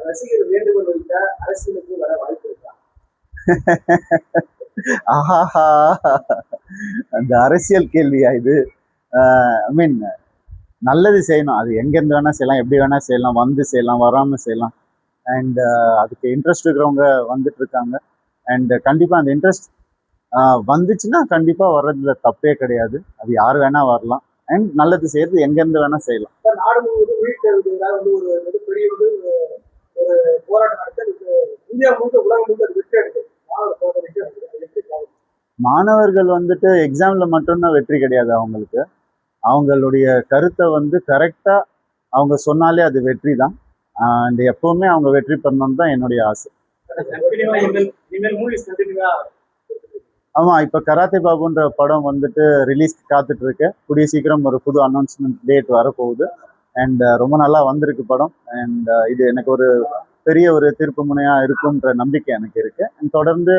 ரசிகர் வேண்டுகோள் வைத்தா அரசியலுக்கு வர வாய்ப்பு இருக்கா? ஆஹாஹா, அந்த அரசியல் கேள்வியா இது? ஐ மீன், நல்லது செய்யணும். அது எங்கேருந்து வேணா செய்யலாம், எப்படி வேணா செய்யலாம், வந்து செய்யலாம், வராமல் செய்யலாம். அண்ட் அதுக்கு இன்ட்ரெஸ்ட் இருக்கிறவங்க வந்துட்டு இருக்காங்க. அண்ட் கண்டிப்பாக அந்த இன்ட்ரெஸ்ட் வந்துச்சுன்னா கண்டிப்பாக வர்றதுல தப்பே கிடையாது. அது யார் வேணா வரலாம். அண்ட் நல்லது செய்யறது எங்கேருந்து வேணா செய்யலாம். நாடு முழுவதும் விழிப்புணர்வுக்காக வந்து ஒரு மிகப்பெரிய ஒரு போராட்டம் நடத்த இந்தியா முழுக்க உலகம் முழுக்க அது வெற்றி எடுக்கும். மாணவர்கள் வந்துட்டு எக்ஸாம்ல மட்டும்தான் வெற்றி கிடையாது அவங்களுக்கு. அவங்களுடைய கருத்தை வந்து கரெக்டா அவங்க சொன்னாலே அது வெற்றி தான். அண்ட் எப்பவுமே அவங்க வெற்றி பண்ணணும்னு தான் என்னுடைய ஆசை. ஆமா, இப்ப கராத்தே பாபுன்ற படம் வந்துட்டு ரிலீஸ்க்கு காத்துட்டு இருக்கு. கூடிய சீக்கிரம் ஒரு புது அனௌன்ஸ்மெண்ட் டேட் வரப்போகுது. அண்ட் ரொம்ப நல்லா வந்திருக்கு படம். அண்ட் இது எனக்கு ஒரு பெரிய ஒரு திருப்பு முனையா இருக்குன்ற நம்பிக்கை எனக்கு இருக்கு. அண்ட் தொடர்ந்து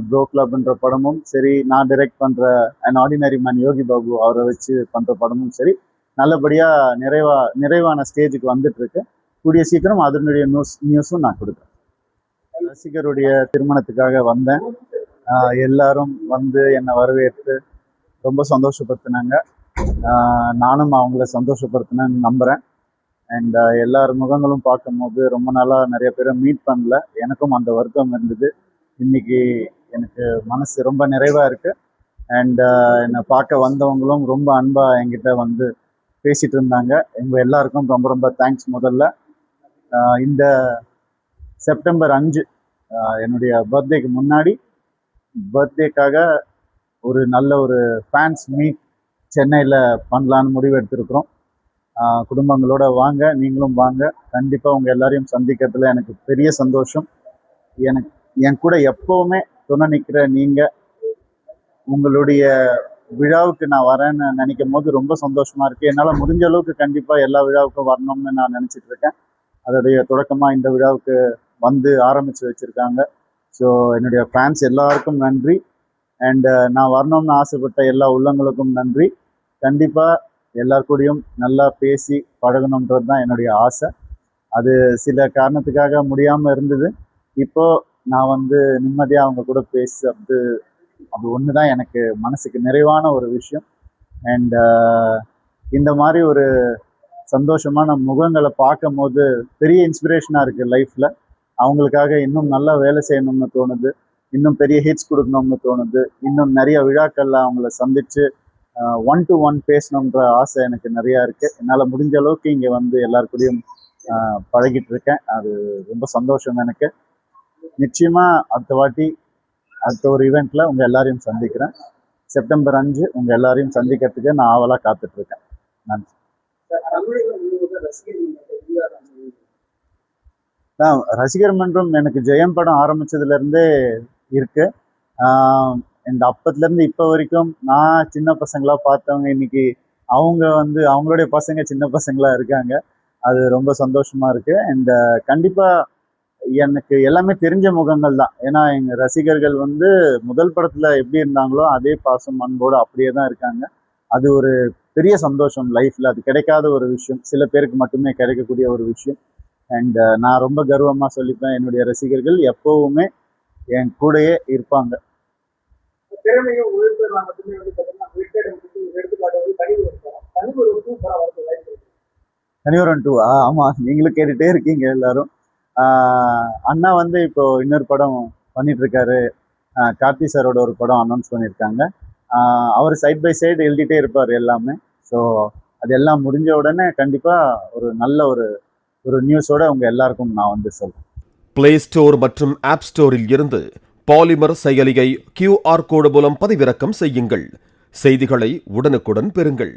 ப்ரோ கிளப்ன்ற படமும் சரி, நான் டைரக்ட் பண்ற an ordinary man Yogi Babu அவரை வச்சு பண்ற படமும் சரி, நல்லபடியா நிறைவான ஸ்டேஜுக்கு வந்துட்டு இருக்கு. கூடிய சீக்கிரம் அதனுடைய நியூஸும் நான் கொடுக்குறேன். ரசிகருடைய திருமணத்துக்காக வந்தேன். எல்லாரும் வந்து என்னை வரவேற்று ரொம்ப சந்தோஷப்படுத்தினாங்க. நானும் அவங்கள சந்தோஷப்படுத்தினேன்னு நம்புறேன். அண்ட் எல்லார் முகங்களும் பார்க்கும்போது ரொம்ப நாளாக நிறைய பேரை மீட் பண்ணல. எனக்கும் அந்த வருத்தம் இருந்தது. இன்னைக்கு எனக்கு மனசு ரொம்ப நிறைவா இருக்கு. அண்ட் என்னை பார்க்க வந்தவங்களும் ரொம்ப அன்பா என்கிட்ட வந்து பேசிட்டு இருந்தாங்க. எங்க எல்லாருக்கும் ரொம்ப ரொம்ப தேங்க்ஸ். முதல்ல இந்த செப்டம்பர் 5 என்னுடைய பர்த்டேக்கு முன்னாடி பர்த்டேக்காக ஒரு நல்ல ஒரு ஃபேன்ஸ் மீட் சென்னையில் பண்ணலான்னு முடிவு எடுத்திருக்கிறோம். குடும்பங்களோட வாங்க, நீங்களும் வாங்க. கண்டிப்பாக உங்கள் எல்லாரையும் சந்திக்கிறதுல எனக்கு பெரிய சந்தோஷம். என் கூட எப்பவுமே துணை நிற்கிற நீங்கள், உங்களுடைய விழாவுக்கு நான் வரேன்னு நினைக்கும் போது ரொம்ப சந்தோஷமா இருக்கு. என்னால் முடிஞ்ச அளவுக்கு கண்டிப்பாக எல்லா விழாவுக்கும் வரணும்னு நான் நினச்சிட்டு இருக்கேன். அதோடைய தொடக்கமாக இந்த விழாவுக்கு வந்து ஆரம்பித்து வச்சுருக்காங்க. ஸோ என்னுடைய ஃபேன்ஸ் எல்லாருக்கும் நன்றி. அண்டு நான் வரணும்னு ஆசைப்பட்ட எல்லா உள்ளங்களுக்கும் நன்றி. கண்டிப்பாக எல்லாருக்கூடையும் நல்லா பேசி பழகணுன்றது தான் என்னுடைய ஆசை. அது சில காரணத்துக்காக முடியாமல் இருந்தது. இப்போது நான் வந்து நிம்மதியாக அவங்க கூட பேசுறது, அது ஒன்று தான் எனக்கு மனசுக்கு நிறைவான ஒரு விஷயம். அண்ட் இந்த மாதிரி ஒரு சந்தோஷமான முகங்களை பார்க்கும் போது பெரிய இன்ஸ்பிரேஷனாக இருக்குது லைஃப்பில். அவங்களுக்காக இன்னும் நல்லா வேலை செய்யணும்னு தோணுது. இன்னும் பெரிய ஹிட்ஸ் கொடுக்கணும்னு தோணுது. இன்னும் நிறைய விழாக்களில் அவங்கள சந்தித்து 1-to-1 பேசணுன்ற ஆசை எனக்கு நிறையா இருக்குது. என்னால் முடிஞ்ச அளவுக்கு இங்கே வந்து எல்லாருக்கூடையும் பழகிட்டு இருக்கேன். அது ரொம்ப சந்தோஷம் எனக்கு. நிச்சயமாக அடுத்த ஒரு ஈவெண்ட்டில் உங்கள் எல்லாரையும் சந்திக்கிறேன். செப்டம்பர் 5 உங்கள் எல்லாரையும் சந்திக்கிறதுக்கு நான் ஆவலாக காத்துட்ருக்கேன். நன்றி. ரசிகர் மன்றம் எனக்கு ஜெயம் படம் ஆரம்பிச்சதுலேருந்தே இருக்கு. இந்த அப்பத்துலேருந்து இப்போ வரைக்கும் நான் சின்ன பசங்களா பார்த்தவங்க இன்னைக்கு அவங்க வந்து அவங்களுடைய பசங்க சின்ன பசங்களா இருக்காங்க. அது ரொம்ப சந்தோஷமா இருக்கு. அண்ட் கண்டிப்பாக எனக்கு எல்லாமே தெரிஞ்ச முகங்கள் தான். ஏன்னா எங்கள் ரசிகர்கள் வந்து முதல் படத்தில் எப்படி இருந்தாங்களோ அதே பாசம் அன்போடு அப்படியே தான் இருக்காங்க. அது ஒரு பெரிய சந்தோஷம் லைஃப்பில். அது கிடைக்காத ஒரு விஷயம், சில பேருக்கு மட்டுமே கிடைக்கக்கூடிய ஒரு விஷயம். அண்ட் நான் ரொம்ப கர்வமாக சொல்லிப்பேன், என்னுடைய ரசிகர்கள் எப்பவுமே என் கூடயே இருப்பாங்க. தனியொருவன் 2 ஆமாம், நீங்களும் கேட்டுகிட்டே இருக்கீங்க எல்லாரும். அண்ணா வந்து இப்போ இன்னொரு படம் பண்ணிட்டு இருக்காரு. கார்த்தி சாரோட ஒரு படம் அனௌன்ஸ் பண்ணியிருக்காங்க. அவர் சைட் பை சைடு எழுதிட்டே இருப்பார் எல்லாமே. ஸோ அதெல்லாம் முடிஞ்ச உடனே கண்டிப்பாக ஒரு நல்ல ஒரு நியூஸோட உங்க எல்லாருக்கும் நான் வந்து சொல்றேன். பிளே ஸ்டோர் மற்றும் ஆப் ஸ்டோரில் இருந்து பாலிமர் செயலியை QR கோடு மூலம் பதிவிறக்கம் செய்யுங்கள். செய்திகளை உடனுக்குடன் பெறுங்கள்.